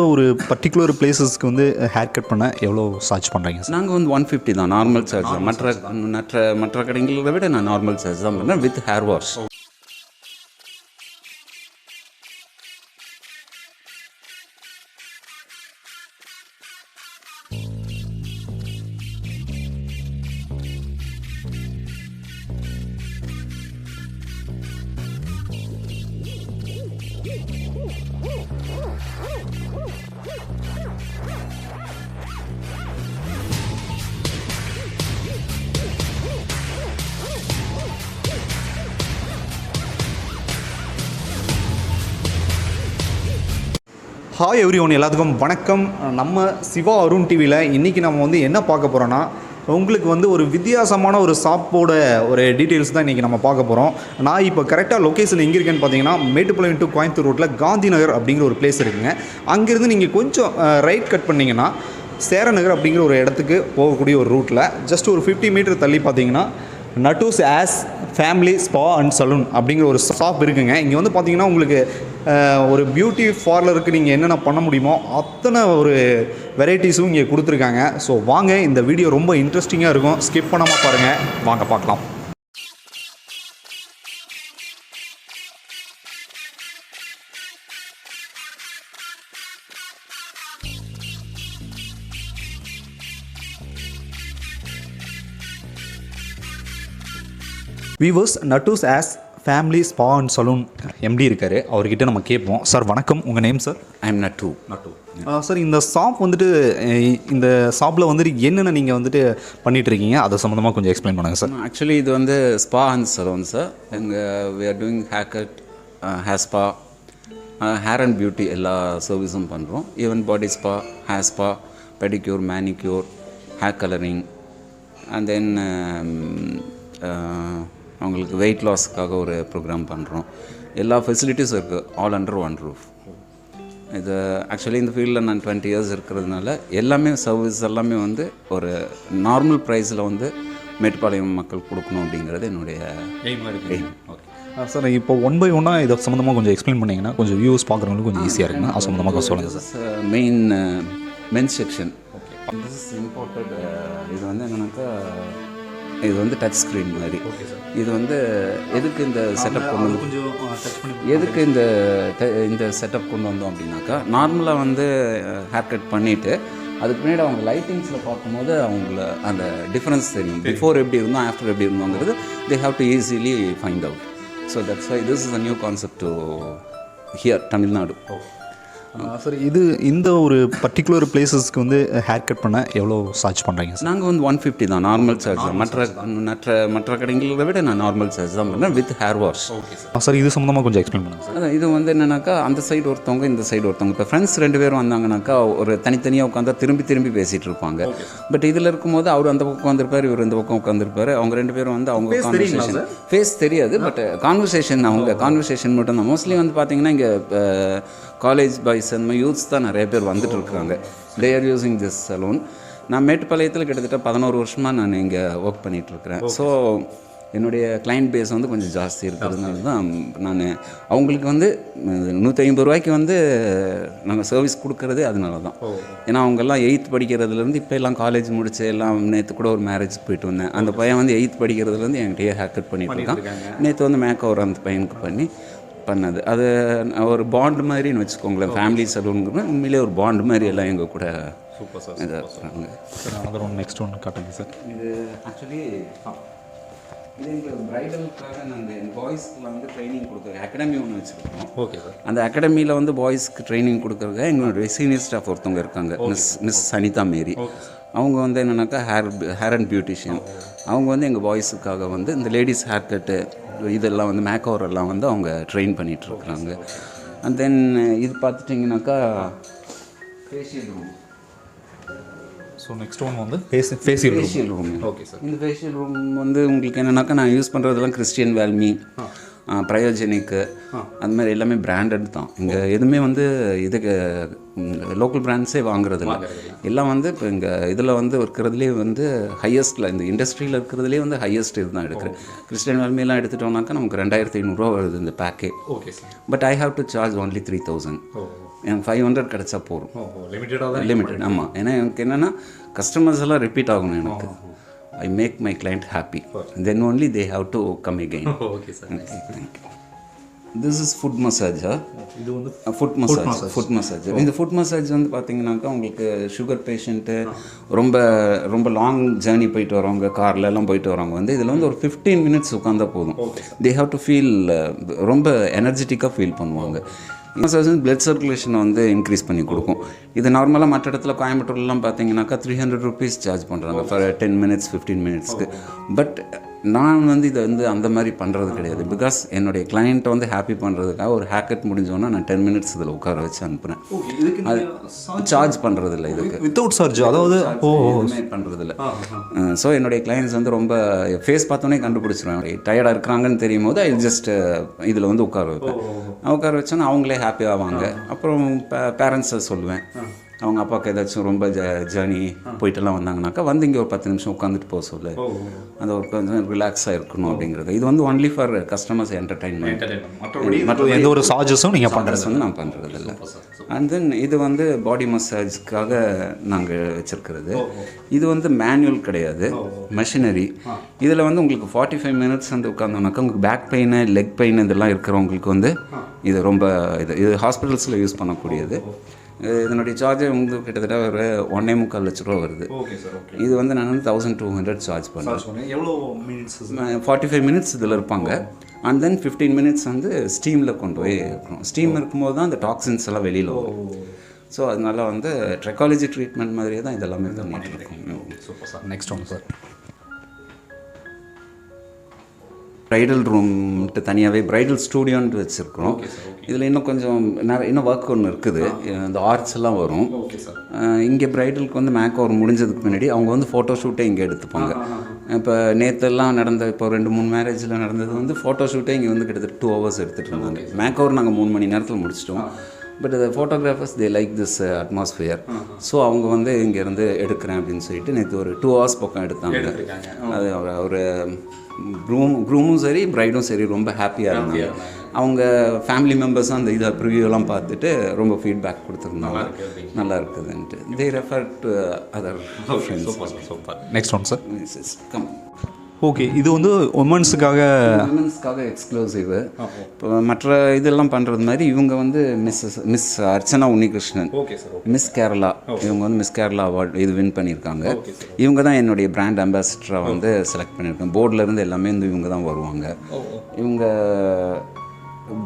ஒரு பர்டிகுலர் பிளேசஸ்க்கு வந்து hair cut பண்ண எவ்வளோ சார்ஜ் பண்ணுறீங்க சார்? நாங்கள் வந்து 150 தான் நார்மல் சார்ஜ் தான். மற்ற கடைகளை விட நான் நார்மல் சார்ஜ் தான் பண்ணுறேன் with hair wash. Hi every one, எல்லாத்துக்கும் வணக்கம். நம்ம சிவா அருண் டிவியில் இன்றைக்கி நம்ம வந்து என்ன பார்க்க போகிறோன்னா, உங்களுக்கு வந்து ஒரு வித்தியாசமான ஒரு ஷாப்போட ஒரு டீட்டெயில்ஸ் தான் இன்றைக்கி நம்ம பார்க்க போகிறோம். நான் இப்போ கரெக்டாக லொக்கேஷன் எங்கே இருக்கேன்னு பார்த்தீங்கன்னா, மேட்டுப்பாளையம் டு கோயம்புத்தூர் ரோட்டில் காந்தி நகர் அப்படிங்கிற ஒரு பிளேஸ் இருக்குங்க. அங்கேருந்து நீங்கள் கொஞ்சம் ரைட் கட் பண்ணிங்கன்னா சேரநகர் அப்படிங்கிற ஒரு இடத்துக்கு போகக்கூடிய ஒரு ரூட்டில் ஜஸ்ட் ஒரு 50 மீட்டர் தள்ளி பார்த்தீங்கன்னா நட்டூஸ் ஆஸ் ஃபேமிலி ஸ்பா அண்ட் சலூன் அப்படிங்கிற ஒரு ஷாப் இருக்குங்க. இங்கே வந்து பார்த்தீங்கன்னா உங்களுக்கு ஒரு பியூட்டி பார்லருக்கு நீங்கள் என்னென்ன பண்ண முடியுமோ அத்தனை ஒரு வெரைட்டிஸும் இங்கே கொடுத்துருக்காங்க. ஸோ வாங்க, இந்த வீடியோ ரொம்ப இன்ட்ரெஸ்டிங்காக இருக்கும், ஸ்கிப் பண்ணாமல் பாருங்கள். வாங்க பார்க்கலாம். வீவர்ஸ், நட்டூஸ் ஆஸ் family spa and salon MD இருக்கார், அவர்கிட்ட நம்ம கேட்போம். சார் வணக்கம், உங்கள் name sir? I am Nattu. Sir, இந்த ஷாப் வந்துட்டு இந்த ஷாப்பில் வந்துட்டு என்னென்ன நீங்கள் வந்துட்டு பண்ணிகிட்ருக்கீங்க, அதை சம்மந்தமாக கொஞ்சம் எக்ஸ்பிளைன் பண்ணுங்கள் சார். ஆக்சுவலி இது வந்து ஸ்பா அண்ட் சலூன் சார். எங்கள் we are doing haircut, hair spa, hair and beauty எல்லா சர்வீஸும் பண்ணுறோம். Even body spa, hair spa, pedicure, manicure, hair colouring and then அவங்களுக்கு வெயிட் லாஸ்க்காக ஒரு ப்ரோக்ராம் பண்ணுறோம். எல்லா ஃபெசிலிட்டிஸும் இருக்குது, ஆல் அண்டர் ஒன் ரூஃப். இது ஆக்சுவலி இந்த ஃபீல்டில் நான் 20 இயர்ஸ் இருக்கிறதுனால எல்லாமே சர்வீஸ் எல்லாமே வந்து ஒரு நார்மல் ப்ரைஸில் வந்து மேட்டுப்பாளையம் மக்கள் கொடுக்கணும் அப்படிங்கிறது என்னுடைய எய்ம். ஓகே சார், இப்போ ஒன் பை ஒன்னாக இதை சம்மந்தமாக கொஞ்சம் எக்ஸ்பிளைன் பண்ணிங்கன்னா கொஞ்சம் வியூஸ் பார்க்குறவங்களுக்கு கொஞ்சம் ஈஸியாக இருக்குங்க. அது சம்மந்தமாக சொல்லுங்கள் sir. Men's section. This is imported. இது வந்து என்னன்னாக்கா, இது வந்து டச் ஸ்க்ரீன் மாதிரி. இது வந்து எதுக்கு இந்த செட்டப் கொண்டு இந்த செட்டப் கொண்டு வந்தோம் அப்படின்னாக்கா, நார்மலாக வந்து ஹேர் கட் பண்ணிவிட்டு அதுக்கு பின்னாடி அவங்க லைட்டிங்ஸில் பார்க்கும்போது அவங்கள அந்த டிஃப்ரென்ஸ் தெரியும். பிஃபோர் எப்படி இருந்தோம், ஆஃப்டர் எப்படி இருந்தோங்கிறது they have to easily find out. So that's why this is a new concept to here Tamil Nadu. Sir, இந்த ஒரு பர்டிகுலர் பிளேசஸ்க்கு வந்து ஹேர் கட் பண்ண எவ்வளோ சார்ஜ் பண்ணுறீங்க சார்? நாங்கள் வந்து 150 தான் நார்மல் சார்ஜ் தான். மற்ற கடைகளை விட நான் நார்மல் சார்ஜ் தான் பண்ணுறேன் வித் ஹேர் வாஷ். சார், இது சம்மந்தமாக கொஞ்சம் எக்ஸ்பிளைன் பண்ணுங்கள் சார். அதான், இது வந்து என்னன்னாக்கா, அந்த சைடு ஒருத்தவங்க, இந்த சைடு ஒருத்தவங்க. இப்போ ஃப்ரெண்ட்ஸ் 2 பேரும் வந்தாங்கனாக்கா ஒரு தனித்தனியாக உட்காந்தா திரும்பி பேசிகிட்டு இருப்பாங்க. பட் இதில் இருக்கும்போது அவர் அந்த பக்கம் வந்திருப்பார், இவர் இந்த பக்கம் உட்காந்துருப்பார். அவங்க 2 பேரும் வந்து அவங்க கான்வர்சேஷன், ஃபேஸ் தெரியாது, பட் கான்வர்சேஷன், அவங்க கான்வர்சேஷன் மட்டும் தான். மோஸ்ட்லி வந்து பார்த்தீங்கன்னா இங்கே காலேஜ் பாய்ஸ் அந்த யூத்ஸ் தான் நிறைய பேர் வந்துட்டு இருக்கிறாங்க. They are using this salon. நான் மேட்டுப்பாளையத்தில் கிட்டத்தட்ட 11 வருஷமாக நான் இங்கே ஒர்க் பண்ணிகிட்ருக்கிறேன். ஸோ என்னுடைய கிளைண்ட் பேஸ் வந்து கொஞ்சம் ஜாஸ்தி இருக்கிறதுனால தான் நான் அவங்களுக்கு வந்து 150 ரூபாய்க்கு வந்து நாங்கள் சர்வீஸ் கொடுக்குறதே அதனால தான். ஏன்னா அவங்கெல்லாம் 8th படிக்கிறதுலேருந்து இப்போ எல்லாம் காலேஜ் முடிச்சு எல்லாம், நேற்று கூட ஒரு மேரேஜ் போயிட்டு வந்தேன். அந்த பையன் வந்து 8th படிக்கிறதுலேருந்து என்கிட்டயே ஹேர் கட் பண்ணிட்டு இருக்கான். நேற்று வந்து மேக் ஓவர் அந்த பையனுக்கு பண்ணது. அது ஒரு பாண்ட் மாதிரின்னு வச்சுக்கோங்களேன். ஃபேமிலி சலூனுங்கிறது உண்மையிலே ஒரு பாண்ட் மாதிரி எல்லாம் எங்கள் கூட சூப்பர் சார் இதாக இருக்கிறாங்க. Sir, another one, next one காட்டுங்க சார். இது ஆக்சுவலி இது எங்களுக்கு ப்ரைடலுக்காக நாங்கள் பாய்ஸ்க்குலாம் வந்து ட்ரைனிங் கொடுக்குறோம். அகாடமி ஒன்று வச்சுருக்கோம். Okay sir. அந்த அகாடமியில் வந்து பாய்ஸ்க்கு ட்ரைனிங் கொடுக்குறதுக்கு எங்களுடைய சீனியர் ஸ்டாஃப் ஒருத்தவங்க இருக்காங்க, மிஸ் சனிதா மேரி. அவங்க வந்து என்னென்னாக்கா ஹேர் அண்ட் பியூட்டிஷியன். அவங்க வந்து எங்கள் பாய்ஸுக்காக வந்து இந்த லேடிஸ் ஹேர் கட்டு இதெல்லாம் வந்து மேக் ஓவர் எல்லாம் வந்து அவங்க ட்ரெயின் பண்ணிகிட்ருக்குறாங்க. அண்ட் தென் இது பார்த்துட்டிங்கனாக்கா facial room. So next one வந்து ஃபேஷியல் ரூம். Okay sir. இந்த ஃபேஷியல் ரூம் வந்து உங்களுக்கு என்னென்னாக்கா, நான் யூஸ் பண்ணுறதெல்லாம் கிறிஸ்டியன் வேல்மி, ப்ரையோஜெனிக்கு, அந்த மாதிரி எல்லாமே பிராண்டட் தான். இங்கே எதுவுமே வந்து இதுக்கு லோக்கல் பிராண்ட்ஸே வாங்குறது இல்லை. எல்லாம் வந்து இப்போ இங்கே இதில் வந்து இருக்கிறதுலே வந்து ஹையஸ்ட்டில், இந்த இண்டஸ்ட்ரியில் இருக்கிறதுலே வந்து ஹையஸ்ட் இது தான் எடுக்கிறேன். கிறிஸ்டியன் வேல்மியெல்லாம் எடுத்துட்டோம்னாக்கா நமக்கு 2500 ரூபா வருது இந்த பேக்கே. Okay sir. But I have to charge only 3000. எனக்கு 500 கிடச்சா போதும். லிமிட்டடாக லிமிட்டட். ஆமாம், ஏன்னா எனக்கு என்னென்னா கஸ்டமர்ஸ் எல்லாம் ரிப்பீட் ஆகணும் எனக்கு. I make my client happy, then only they have to come again. Okay sir. Thank you. This is foot மசாஜா. இது வந்து ஃபுட் மசாஜ். இந்த ஃபுட் மசாஜ் வந்து பார்த்தீங்கன்னாக்கா உங்களுக்கு சுகர் பேஷண்ட்டு, ரொம்ப ரொம்ப லாங் ஜேர்னி போயிட்டு வரவங்க, காரில் எல்லாம் போயிட்டு வரவங்க வந்து இதில் வந்து ஒரு 15 மினிட்ஸ் உட்காந்தா போதும். தே ஹாவ் டு ஃபீல் ரொம்ப எனர்ஜெட்டிக்காக ஃபீல் பண்ணுவாங்க. மசாஜ் வந்து பிளட் சர்க்குலேஷனை வந்து இன்க்ரீஸ் பண்ணி கொடுக்கும். இது நார்மலாக மற்ற இடத்துல கோயம்புத்தூர்லாம் பார்த்தீங்கன்னாக்கா 300 rupees சார்ஜ் பண்ணுறாங்க ஃபார் 10 minutes 15 minutesக்கு. பட் நான் வந்து இதை வந்து அந்த மாதிரி பண்ணுறது கிடையாது. பிகாஸ் என்னுடைய கிளைண்ட்டை வந்து ஹாப்பி பண்ணுறதுக்காக ஒரு ஹேக்கட் முடிஞ்சோன்னா நான் 10 minutes இதில் உட்கார வச்சு அனுப்புகிறேன். அது சார்ஜ் பண்ணுறதில்ல, இதுக்கு வித்தவுட் சார்ஜ், அதாவது பண்ணுறதில்ல. ஸோ என்னுடைய கிளைண்ட்ஸ் வந்து ரொம்ப ஃபேஸ் பார்த்தோன்னே கண்டுபிடிச்சிருவேன். டயர்டாக இருக்கிறாங்கன்னு தெரியும் போது ஐ ஜஸ்ட் இதில் வந்து உட்கார வைப்பேன். உட்கார வச்சோன்னா அவங்களே ஹாப்பி ஆவாங்க. அப்புறம் பேரண்ட்ஸை சொல்லுவேன், அவங்க அப்பாவுக்கு ஏதாச்சும் ரொம்ப ஜேர்னி போயிட்டுலாம் வந்தாங்கனாக்கா வந்து இங்கே ஒரு 10 நிமிஷம் உட்காந்துட்டு போக சொல்லு, அந்த ஒரு கொஞ்சம் ரிலாக்ஸாக இருக்கணும் அப்படிங்கிறது. இது வந்து ஒன்லி ஃபார் கஸ்டமர்ஸ் என்டர்டைன்மெண்ட். மற்றபடி எந்த ஒரு சார்ஜஸும் நீங்கள் பண்ணுறது வந்து நான் பண்ணுறதில்ல. அண்ட் தென் இது வந்து பாடி மசாஜ்க்காக நாங்கள் வச்சுருக்கிறது. இது வந்து மேனுவல் கிடையாது, மெஷினரி. இதில் வந்து உங்களுக்கு 45 minutes வந்து உட்காந்தோம்னாக்கா உங்களுக்கு பேக் பெயின், லெக் பெயின் இதெல்லாம் இருக்கிறவங்களுக்கு வந்து இது ரொம்ப இது ஹாஸ்பிட்டல்ஸில் யூஸ் பண்ணக்கூடியது. இதனுடைய சார்ஜ் வந்து கிட்டத்தட்ட ஒரு 1.25 லட்ச ரூபா வருது. இது வந்து நான் வந்து 1200 சார்ஜ் பண்ணுறேன். எவ்வளோ மினிட்ஸ்? 45 minutes இதில் இருப்பாங்க. அண்ட் தென் 15 minutes வந்து ஸ்டீமில் கொண்டு போய் இருக்கணும். ஸ்டீம் இருக்கும்போது தான் அந்த டாக்ஸின்ஸ் எல்லாம் வெளியில் வரும். ஸோ அதனால வந்து ட்ரெக்காலஜி ட்ரீட்மெண்ட் மாதிரியே தான் இதெல்லாமே பண்ணிகிட்டு இருக்கோம். Super sir. நெக்ஸ்ட் ஒன்று சார், ப்ரைடல் ரூம்ட்டு தனியாகவே ப்ரைடல் ஸ்டூடியோன்ட்டு வச்சுருக்கிறோம். இதில் இன்னும் கொஞ்சம் இன்னும் ஒர்க் ஒன்று இருக்குது. இந்த ஆர்ட்ஸ் எல்லாம் வரும். இங்கே ப்ரைடலுக்கு வந்து மேக் ஓவர் முடிஞ்சதுக்கு முன்னாடி அவங்க வந்து ஃபோட்டோ ஷூட்டே இங்கே எடுத்துப்பாங்க. இப்போ நேற்றெல்லாம் நடந்த இப்போ 2-3 மேரேஜில் நடந்தது வந்து ஃபோட்டோ ஷூட்டே இங்கே வந்து கிட்டத்தட்ட 2 hours எடுத்துகிட்டு இருந்தாங்க. மேக் ஓவர் நாங்கள் 3 மணி நேரத்தில் முடிச்சிட்டோம். But the photographers they like this atmosphere. So அவங்க வந்து இங்கேருந்து எடுக்கிறேன் அப்படின்னு சொல்லிட்டு நேற்று ஒரு 2 hours பக்கம் எடுத்தாங்க. அது ஒரு க்ரூமும் சரி ப்ரைடும் சரி ரொம்ப ஹாப்பியாக இருந்தாங்க. அவங்க ஃபேமிலி மெம்பர்ஸும் அந்த இதை ப்ரிவியூலாம் பார்த்துட்டு ரொம்ப ஃபீட்பேக் கொடுத்துருந்தாங்க, நல்லா இருக்குதுன்ட்டு. They refer to other friends. Next one sir. Come. Okay, இது வந்து உமன்ஸுக்காக எக்ஸ்க்ளூசிவ். இப்போ மற்ற இதெல்லாம் பண்ணுறது மாதிரி இவங்க வந்து மிஸ் அர்ச்சனா உன்னிகிருஷ்ணன், மிஸ் கேரளா, இவங்க வந்து மிஸ் கேரளா அவார்டு இது வின் பண்ணியிருக்காங்க. இவங்க தான் என்னுடைய பிராண்ட் அம்பாசிடராக வந்து செலக்ட் பண்ணியிருக்கேன். போர்டிலேருந்து எல்லாமே வந்து இவங்க தான் வருவாங்க. இவங்க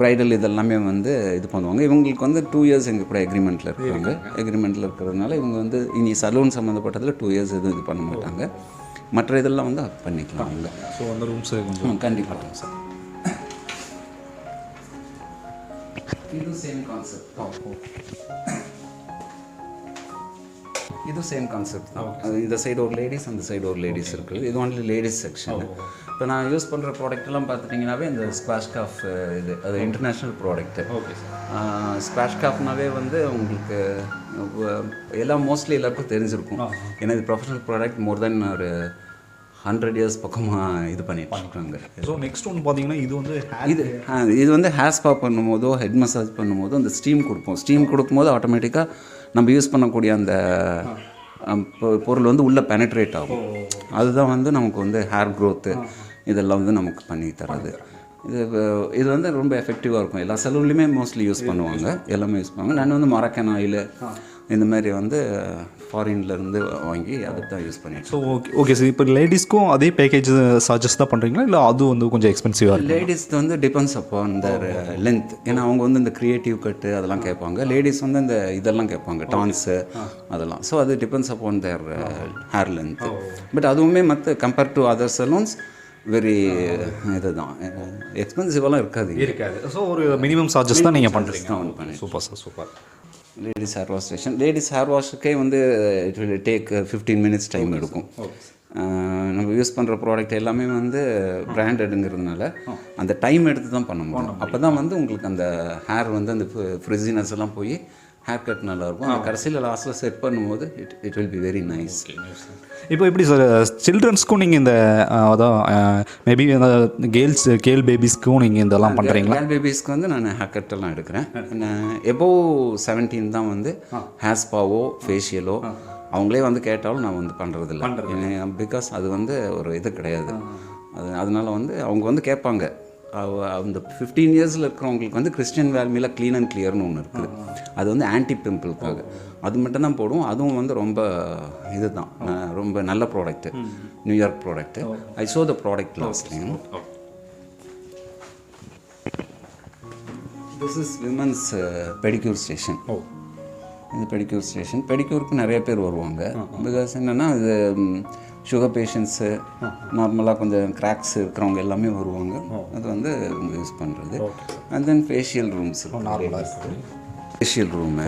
ப்ரைடல் இதெல்லாமே வந்து இது பண்ணுவாங்க. இவங்களுக்கு வந்து 2 years எங்கள் கூட எக்ரிமெண்ட்டில் இருக்காங்க. எக்ரிமெண்ட்டில் இருக்கிறதுனால இவங்க வந்து இனி சலூன் சம்மந்தப்பட்டதில் 2 years எதுவும் இது பண்ண மாட்டாங்க. மற்ற இதெல்லாம் வந்து பண்ணிக்கலாம் அவங்க. ஸோ அந்த ரூம்ஸ் கொஞ்சம் கண்டிப்பாக சார். இது சேம் கான்செப்ட் தான். இந்த சைடு ஒரு லேடிஸ், அந்த சைடு ஒரு லேடிஸ் இருக்குது. இது ஒன்லி லேடிஸ் செக்ஷன். இப்போ நான் யூஸ் பண்ணுற ப்ராடக்ட்லாம் பார்த்துட்டிங்கன்னாவே இந்த ஸ்குவாஷ் காஃப் இது அது இன்டர்நேஷ்னல் ப்ராடக்ட்டு. ஸ்குவாஷ் காஃப்னாவே வந்து உங்களுக்கு எல்லாம் மோஸ்ட்லி எல்லாருக்கும் தெரிஞ்சிருக்கும். ஏன்னா இது ப்ரொஃபஷனல் ப்ராடக்ட். மோர் தென் ஒரு 100 years பக்கமாக இது பண்ணிட்டு இருக்காங்க. ஸோ நெக்ஸ்ட் ஒன்று பார்த்தீங்கன்னா இது வந்து இது வந்து ஹேர் ஸ்பா பண்ணும்போதோ ஹெட் மசாஜ் பண்ணும்போதோ அந்த ஸ்டீம் கொடுப்போம். ஸ்டீம் கொடுக்கும்போது ஆட்டோமேட்டிக்காக நம்ம யூஸ் பண்ணக்கூடிய அந்த பொருள் வந்து உள்ளே பெனட்ரேட் ஆகும். அதுதான் வந்து நமக்கு வந்து ஹேர் க்ரோத்து இதெல்லாம் வந்து நமக்கு பண்ணி தராது. இது வந்து ரொம்ப எஃபெக்டிவாக இருக்கும். எல்லா சலூன்லேயுமே மோஸ்ட்லி யூஸ் பண்ணுவாங்க, எல்லாமே யூஸ் பண்ணுவாங்க. நான் வந்து மரக்கன் ஆயில் இந்த மாதிரி வந்து ஃபாரின்லேருந்து வாங்கி அதை தான் யூஸ் பண்ணிட்டேன். So okay sir. இப்போ லேடிஸ்க்கும் அதே பேக்கேஜ் சார்ஜஸ் தான் பண்ணுறீங்களா, இல்லை அது வந்து கொஞ்சம் எக்ஸ்பென்சிவாக இருக்குது? லேடிஸ் வந்து டிபெண்ட்ஸ் அப்பான் த லென்த். ஏன்னா அவங்க வந்து இந்த க்ரியேட்டிவ் கட்டு அதெல்லாம் கேட்பாங்க. லேடிஸ் வந்து இந்த இதெல்லாம் கேட்பாங்க, டான்ஸு அதெல்லாம். ஸோ அது depends upon there hair length. But அதுவுமே மற்ற compare to other salons very இதுதான் எக்ஸ்பென்சிவெல்லாம் இருக்காது. ஸோ ஒரு மினிமம் சார்ஜஸ் தான் நீங்கள் பண்ணுறீங்க. Super sir, super. Ladies hair wash station. Ladies hair வாஷுக்கே வந்து it will take 15 minutes time எடுக்கும். நம்ம யூஸ் பண்ணுற ப்ராடக்ட் எல்லாமே வந்து பிராண்டடுங்கிறதுனால அந்த டைம் எடுத்து தான் பண்ண முடியும். அப்போ தான் வந்து உங்களுக்கு அந்த ஹேர் வந்து அந்த ஃப்ரிஸினஸ் எல்லாம் போய் ஹேர் கட் நல்லாயிருக்கும். அந்த கடைசியில் லாஸ்ட்டில் செட் பண்ணும்போது it will be very nice. இப்போ எப்படி சார் சில்ட்ரன்ஸ்க்கும் நீங்கள் இந்த அதான் மேபி இந்த கேர்ள் பேபிஸ்க்கும் நீங்கள் இதெல்லாம் பண்ணுறீங்களா? கேர்ள் பேபிஸ்க்கு வந்து நான் ஹேர் கட்டெல்லாம் எடுக்கிறேன். எபோவ் 17 தான் வந்து ஹேர் ஸ்பாவோ ஃபேஷியலோ அவங்களே வந்து கேட்டாலும் நான் வந்து பண்ணுறதில்ல. பிகாஸ் அது வந்து ஒரு இது கிடையாது. அதனால வந்து அவங்க வந்து கேட்பாங்க. அந்த 15 இயர்ஸில் இருக்கிறவங்களுக்கு வந்து கிறிஸ்டியன் வேல்மியில் க்ளீன் அண்ட் கிளியர்னு ஒன்று இருக்குது. அது வந்து ஆன்டி பிம்பிளுக்காக அது மட்டும்தான் போடுவோம். அதுவும் வந்து ரொம்ப இதுதான், ரொம்ப நல்ல product, New York product. I show the product last time. This is women's pedicure station. இது பெடிக்யூர் ஸ்டேஷன். பெடிக்யூருக்கு நிறைய பேர் வருவாங்க. பிகாஸ் என்னென்னா இது சுகர் பேஷண்ட்ஸு, நார்மலாக கொஞ்சம் கிராக்ஸ் இருக்கிறவங்க எல்லாமே வருவாங்க. அது வந்து அவங்க யூஸ் பண்ணுறது. அண்ட் தென் ஃபேஷியல் ரூம்ஸ் இருக்கும். Facial room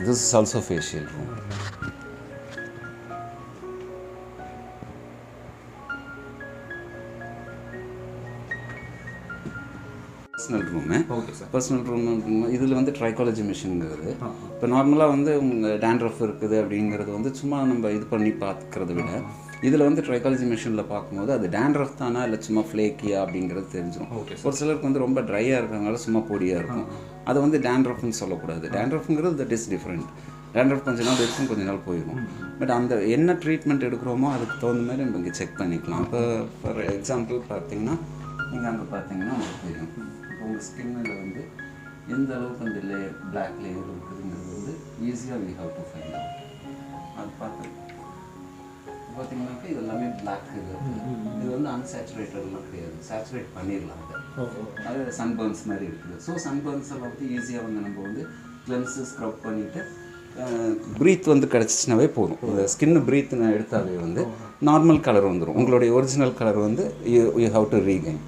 this is also facial room. Personal room. Personal room இதில் வந்து ட்ரைகாலஜி மிஷின்ங்கிறது. இப்போ நார்மலாக வந்து உங்கள் டேண்ட்ரஃப் இருக்குது அப்படிங்கிறது வந்து சும்மா நம்ம இது பண்ணி பார்க்குறத விட இதில் வந்து ட்ரைகாலஜி மிஷினில் பார்க்கும்போது அது டேண்ட்ரஃப் தானா இல்லை சும்மா ஃப்ளேக்கியா அப்படிங்கிறது தெரிஞ்சிடும். ஒரு சிலருக்கு வந்து ரொம்ப ட்ரையாக இருக்கிறதுனால சும்மா பொடியாக இருக்கும். அதை வந்து டேண்ட்ரஃப்னு சொல்லக்கூடாது. டேண்ட்ரஃப்ங்கிறது தட் இஸ் டிஃப்ரெண்ட். டேண்ட்ரஃப் கொஞ்ச நாள் இருக்கும், கொஞ்ச நாள் போயிடும். பட் அந்த என்ன ட்ரீட்மெண்ட் எடுக்கிறோமோ அதுக்கு தகுந்த மாதிரி நம்ம இங்கே செக் பண்ணிக்கலாம். இப்போ ஃபார் எக்ஸாம்பிள் பார்த்தீங்கன்னா நீங்கள் அங்கே பார்த்தீங்கன்னா உங்களுக்கு தெரியும். இப்போ உங்கள் ஸ்கின்னில் வந்து எந்த அளவுக்கு அந்த லேயர் பிளாக் லேயர் இருக்குதுங்கிறது வந்து ஈஸியாக we have to find out. அது பார்த்தீங்கன்னாக்கா இது எல்லாமே பிளாக். இது வந்து அன்சேச்சுரேட்டட்லாம் கிடையாது. சேச்சுரேட் பண்ணிடலாம். அது சன்பர்ன்ஸ் மாதிரி இருக்குது. ஸோ சன்பர்ன்ஸ் எல்லாம் வந்து ஈஸியாக வந்து நம்ம வந்து கிளென்ஸு ஸ்க்ரப் பண்ணிவிட்டு ப்ரீத் வந்து கிடச்சிச்சினாவே போதும். இந்த ஸ்கின்னு ப்ரீத் எடுத்தாவே வந்து நார்மல் கலர் வந்துடும். உங்களுடைய ஒரிஜினல் கலர் வந்து யூ ஹவ் டு ரீகைன்.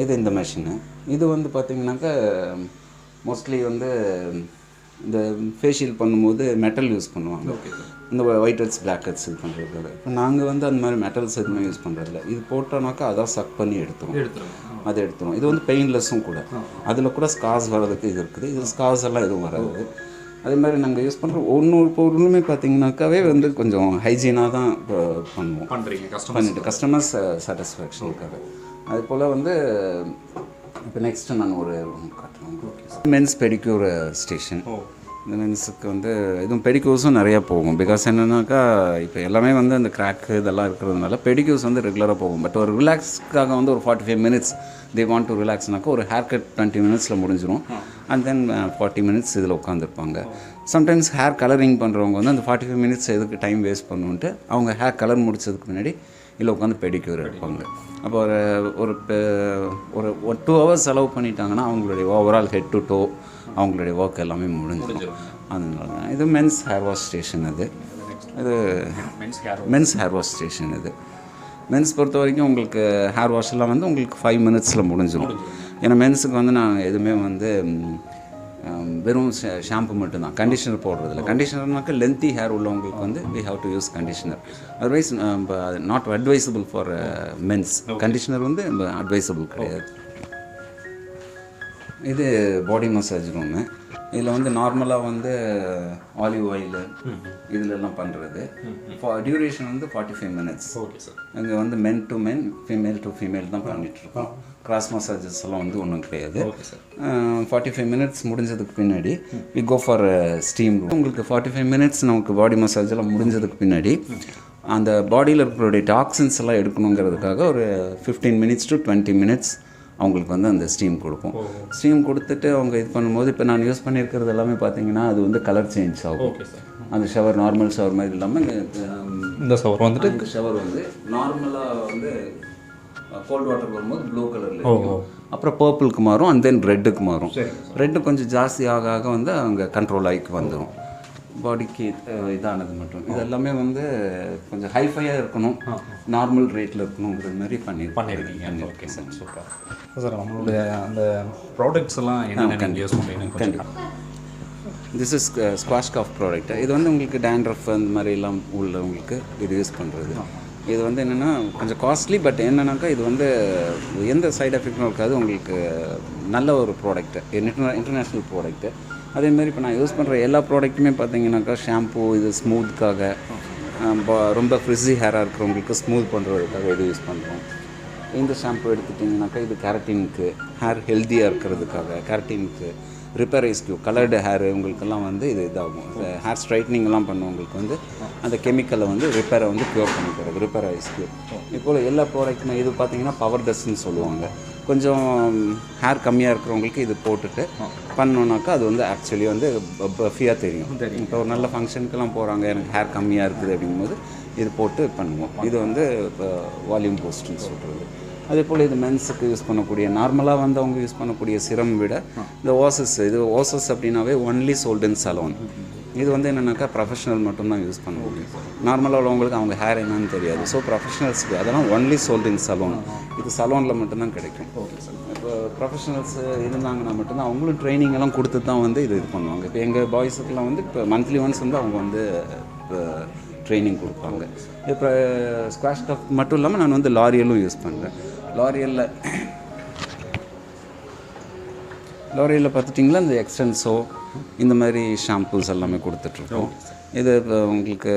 இது இந்த மெஷினு. இது வந்து பார்த்திங்கனாக்கா மோஸ்ட்லி வந்து இந்த ஃபேஷியல் பண்ணும்போது மெட்டல் யூஸ் பண்ணுவாங்க. இந்த ஒயிட் ஹெட்ஸ் பிளாக் ஹெட்ஸ் இது பண்ணுறதுக்காக. இப்போ நாங்கள் வந்து அந்த மாதிரி மெட்டல்ஸ் எதுவுமே யூஸ் பண்ணுறதில்ல. இது போட்டோன்னாக்கா அதான் சக் பண்ணி எடுத்துரும். அது எடுத்துரும். இது வந்து பெயின்லெஸ்ஸும் கூட. அதில் கூட ஸ்கார்ஸ் வர்றதுக்கு இது இருக்குது. இது ஸ்கார்ஸ் எல்லாம் எதுவும் வராது. அதே மாதிரி நாங்கள் யூஸ் பண்ணுற ஒவ்வொரு பொருளுமே பார்த்தீங்கன்னாக்காவே வந்து கொஞ்சம் ஹைஜீனாக தான் பண்ணுவோம். பண்ணிட்டு கஸ்டமர்ஸ் சாட்டிஸ்ஃபேக்ஷனுக்காக. அது போல் வந்து இப்போ நெக்ஸ்ட்டு நான் ஒரு காட்டுறேன். Men's pedicure station. இந்த மென்ஸுக்கு வந்து இதுவும் பெடிக்யூர்ஸும் நிறையா போகும். பிகாஸ் என்னென்னாக்கா இப்போ எல்லாமே வந்து அந்த கிராக்கு இதெல்லாம் இருக்கிறதுனால பெடிக்யூர்ஸ் வந்து ரெகுலராக போகும். பட் ஒரு ரிலாக்ஸ்க்காக வந்து ஒரு 45 மினிட்ஸ் தே வாண்ட் டு ரிலாக்ஸ்னாக்கா ஒரு ஹேர் கட் 20 மினிட்ஸில் முடிஞ்சிடும். அண்ட் தென் 40 மினிட்ஸ் இதில் உட்காந்துருப்பாங்க. சம்டைம்ஸ் ஹேர் கலரிங் பண்ணுறவங்க வந்து அந்த 45 மினிட்ஸ் எதுக்கு டைம் வேஸ்ட் பண்ணுன்ட்டு அவங்க ஹேர் கலர் முடிச்சதுக்கு முன்னாடி இதில் உட்காந்து பெடிக்யூர் எடுப்பாங்க. அப்போ ஒரு 2 ஹவர்ஸ் செலவு பண்ணிட்டாங்கன்னா அவங்களுடைய ஓவரால் ஹெட் டு டோ அவங்களுடைய ஒர்க் எல்லாமே முடிஞ்சிடும். அதனால தான் இது மென்ஸ் ஹேர் வாஷ் ஸ்டேஷன். இது மென்ஸ் ஹேர் வாஷ் ஸ்டேஷன். இது மென்ஸ் பொறுத்த வரைக்கும் உங்களுக்கு ஹேர் வாஷ் எல்லாம் வந்து உங்களுக்கு 5 மினிட்ஸில் முடிஞ்சிடும். ஏன்னா மென்ஸுக்கு வந்து நான் எதுவுமே வந்து வெறும் ஷாம்பு மட்டும்தான், கண்டிஷனர் போடுறதில்ல. கண்டிஷனர்னாக்கா லென்த்தி ஹேர் உள்ளவங்களுக்கு வந்து we have to use conditioner. Otherwise not advisable for men's. Conditioner வந்து அட்வைசபிள் கிடையாது. இது பாடி மசாஜ் ரூமு. இதில் வந்து நார்மலாக வந்து ஆலிவ் ஆயில் இதிலெல்லாம் பண்ணுறது. டியூரேஷன் வந்து 45 மினிட்ஸ். இங்கே வந்து men to men, female to female தான் பண்ணிகிட்ருக்கோம். கிராஸ் மசாஜஸ் எல்லாம் வந்து ஒன்றும் கிடையாது. 45 மினிட்ஸ் முடிஞ்சதுக்கு பின்னாடி we go for steam room. உங்களுக்கு 45 மினிட்ஸ் நமக்கு பாடி மசாஜ் எல்லாம் முடிஞ்சதுக்கு பின்னாடி அந்த பாடியில் இருக்கிற டாக்ஸின்ஸ் எல்லாம் எடுக்கணுங்கிறதுக்காக ஒரு 15 மினிட்ஸ் டு 20 மினிட்ஸ் அவங்களுக்கு வந்து அந்த ஸ்டீம் கொடுப்போம். ஸ்டீம் கொடுத்துட்டு அவங்க இது பண்ணும்போது இப்போ நான் யூஸ் பண்ணியிருக்கிறது எல்லாமே பார்த்தீங்கன்னா அது வந்து கலர் சேஞ்ச் ஆகும். அந்த ஷவர் நார்மல் ஷவர் மாதிரி இல்லாமல் இந்த ஷவர் வந்துட்டு இந்த ஷவர் வந்து நார்மலாக வந்து கோல்டு வாட்டர் வரும்போது ப்ளூ கலரில், அப்புறம் பர்பிளுக்கு மாறும், அண்ட் தென் ரெட்டுக்கு மாறும். ரெட்டு கொஞ்சம் ஜாஸ்தி ஆக ஆக வந்து அங்கே கண்ட்ரோல் ஆகிக்கு வந்துடும். பாடிக்கு இதானது மட்டும் இது எல்லாமே வந்து கொஞ்சம் ஹைஃபையாக இருக்கணும், நார்மல் ரேட்டில் இருக்கணுங்கிற மாதிரி பண்ணியிருக்கீங்க. Okay sir, super sir. நம்மளுடைய அந்த ப்ராடக்ட்ஸ் எல்லாம் என்ன யூஸ் பண்ணுறீங்க? This is Schwarzkopf product. இது வந்து உங்களுக்கு டேண்ட்ரஃப் அந்த மாதிரி எல்லாம் உள்ளவங்களுக்கு இது யூஸ் பண்ணுறது. இது வந்து என்னென்னா கொஞ்சம் காஸ்ட்லி, பட் என்னென்னாக்கா இது வந்து எந்த சைட் எஃபெக்டும் இருக்காது. உங்களுக்கு நல்ல ஒரு ப்ராடக்ட்டு, இன்டர்நேஷ்னல் ப்ராடக்ட்டு. அதேமாதிரி இப்போ நான் யூஸ் பண்ணுற எல்லா ப்ராடக்ட்டுமே பார்த்தீங்கன்னாக்கா ஷாம்பூ இது ஸ்மூத்துக்காக, ரொம்ப ஃப்ரிஸி ஹேராக இருக்கிறவங்களுக்கு ஸ்மூத் பண்ணுறதுக்காக இது யூஸ் பண்ணுறோம். இந்த ஷாம்பு எடுத்துட்டிங்கனாக்கா இது கேரட்டினுக்கு, ஹேர் ஹெல்த்தியாக இருக்கிறதுக்காக, கேரட்டினுக்கு, ரிப்பேர் ஐஸ்க்யூ, கலர்டு ஹேர் உங்களுக்கெல்லாம் வந்து இது இதாகும். ஹேர் ஸ்ட்ரைட்னிங்லாம் பண்ணவங்களுக்கு வந்து அந்த கெமிக்கலை வந்து ரிப்பேரை வந்து க்யூர் பண்ணிக்கிறது, ரிப்பேர் ஐஸ்க்யூ. இப்போது எல்லா ப்ராடக்ட்டுமே இது பார்த்திங்கன்னா பவர் டஸ்ட்னு சொல்லுவாங்க. கொஞ்சம் ஹேர் கம்மியாக இருக்கிறவங்களுக்கு இது போட்டுட்டு பண்ணோன்னாக்கா அது வந்து ஆக்சுவலி வந்து பஃபியாக தெரியும். இப்போ ஒரு நல்ல ஃபங்க்ஷனுக்கெல்லாம் போகிறாங்க, எனக்கு ஹேர் கம்மியாக இருக்குது அப்படிங்கும்போது இது போட்டு பண்ணுவோம். இது வந்து இப்போ வால்யூம் பூஸ்ட்னு சொல்கிறது. அதே போல் இது மென்ஸுக்கு யூஸ் பண்ணக்கூடிய, நார்மலாக வந்து அவங்க யூஸ் பண்ணக்கூடிய சிரம் விட இந்த ஓசஸ், இது ஓசஸ் அப்படின்னாவே ஒன்லி சோல்ட் இன் சலோன். இது வந்து என்னென்னாக்கா ப்ரொஃபஷனல் மட்டும்தான் யூஸ் பண்ண முடியும். நார்மலாக உள்ளவங்களுக்கு அவங்க ஹேர் என்னன்னு தெரியாது. ஸோ ப்ரொஃபஷனல்ஸ்க்கு அதெல்லாம் ஒன்லி சோல்ட் இன் சலோன். இது சலோனில் மட்டும்தான் கிடைக்கும். இப்போ ப்ரொஃபஷனல்ஸ் இருந்தாங்கன்னா மட்டும்தான் அவங்களும் ட்ரைனிங் எல்லாம் கொடுத்து தான் வந்து இது பண்ணுவாங்க. இப்போ எங்கள் பாய்ஸுக்கெல்லாம் வந்து இப்போ மந்த்லி ஒன்ஸ் வந்து அவங்க வந்து ட்ரைனிங் கொடுப்பாங்க. இப்போ ஸ்குவாஷ் கப் மட்டும் இல்லாமல் நான் வந்து லாரியலும் யூஸ் பண்ணுறேன். லாரியலில் பார்த்துட்டிங்களா இந்த எக்ஸ்டென்ஸோ இந்த மாதிரி ஷாம்பூஸ் எல்லாமே கொடுத்துட்ருக்கோம். இது இப்போ உங்களுக்கு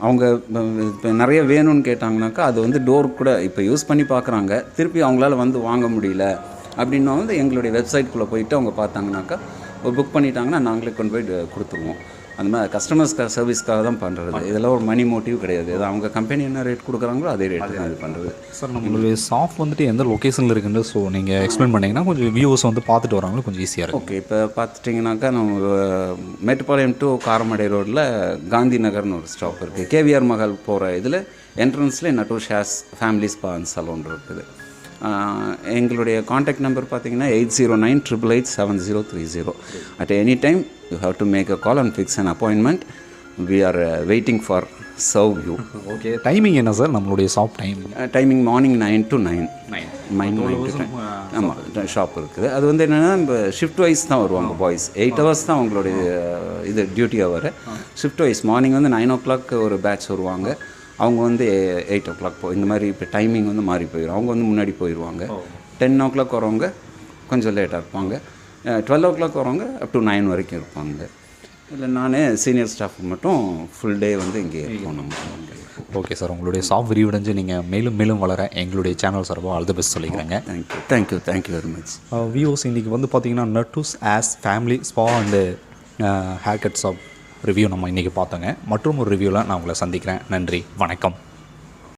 அவங்க இப்போ நிறைய வேணும்னு கேட்டாங்கனாக்கா அது வந்து டோர் கூட இப்போ யூஸ் பண்ணி பார்க்குறாங்க, திருப்பி அவங்களால வந்து வாங்க முடியல அப்படின்னா வந்து எங்களுடைய வெப்சைட்குள்ளே போயிட்டு அவங்க பார்த்தாங்கனாக்கா புக் பண்ணிட்டாங்கன்னா நாங்களே கொண்டு போய் கொடுத்துருவோம். அந்த மாதிரி கஸ்டமர்ஸ் சர்வீஸ்க்காக தான் பண்ணுறது. இதெல்லாம் ஒரு மணி மோட்டிவ் கிடையாது. இது அவங்க கம்பெனி என்ன ரேட் கொடுக்குறாங்களோ அதே ரேட்டு தான் இது பண்ணுறது. சார், நம்மளுடைய ஷாப் வந்துட்டு எந்த லொக்கேஷனில் இருக்குன்னு ஸோ நீங்கள் எக்ஸ்பிளைன் பண்ணிங்கன்னா கொஞ்சம் வியூவர்ஸ் வந்து பார்த்துட்டு வராங்களோ கொஞ்சம் ஈஸியாக இருக்கும். ஓகே, இப்போ பார்த்துட்டிங்கனாக்கா நம்ம மேட்டுப்பாளையம் டு காரமடை ரோட்டில் காந்தி நகர்னு ஒரு ஸ்டாப் இருக்குது. கேவிஆர் மஹால் போகிற இதில் என்ட்ரன்ஸில் நட்டூர் ஷேர்ஸ் ஃபேமிலி ஸ்பா அண்ட் சலூன் இருக்குது. எங்களுடைய காண்டாக்ட் நம்பர் பார்த்தீங்கன்னா 8098887030. At any time you have to make a call and fix an appointment. We are waiting for serve you. Okay, timing என்ன சார் நம்மளுடைய ஷாப் டைமிங் மார்னிங் 9 to 9. ஆமாம், shop இருக்குது. அது வந்து என்னென்னா இப்போ ஷிஃப்ட் வைஸ் தான் வருவாங்க பாய்ஸ். 8 hours தான் அவங்களுடைய இது duty hour. Shift wise morning வந்து 9 o'clock ஒரு பேட்ச் வருவாங்க. அவங்க வந்து 8 o'clock இந்த மாதிரி இப்போ டைமிங் வந்து மாறி போயிடும். அவங்க வந்து முன்னாடி போயிடுவாங்க. 10 o'clock வரவங்க கொஞ்சம் லேட்டாக இருப்பாங்க. 12 o'clock வரவங்க அப் டு 9 வரைக்கும் இருப்பாங்க. இல்லை நானே சீனியர் ஸ்டாஃப் மட்டும் ஃபுல் டே வந்து இங்கே போகணும். ஓகே சார், உங்களுடைய ஷாப் விரிவடைஞ்சு நீங்கள் மேலும் மேலும் வளர எங்களுடைய சேனல் சார்பாக ஆல் தி பெஸ்ட் சொல்லிக்கிறேங்க. Thank you very much. வியூஸ் இன்றைக்கி வந்து பார்த்தீங்கன்னா நட்டூஸ் ஆஸ் family spa and hair cut shop review நம்ம இன்றைக்கி பார்த்தோங்க. மற்றும் ஒரு ரிவ்யூவில் நான் உங்களை சந்திக்கிறேன். நன்றி, வணக்கம்.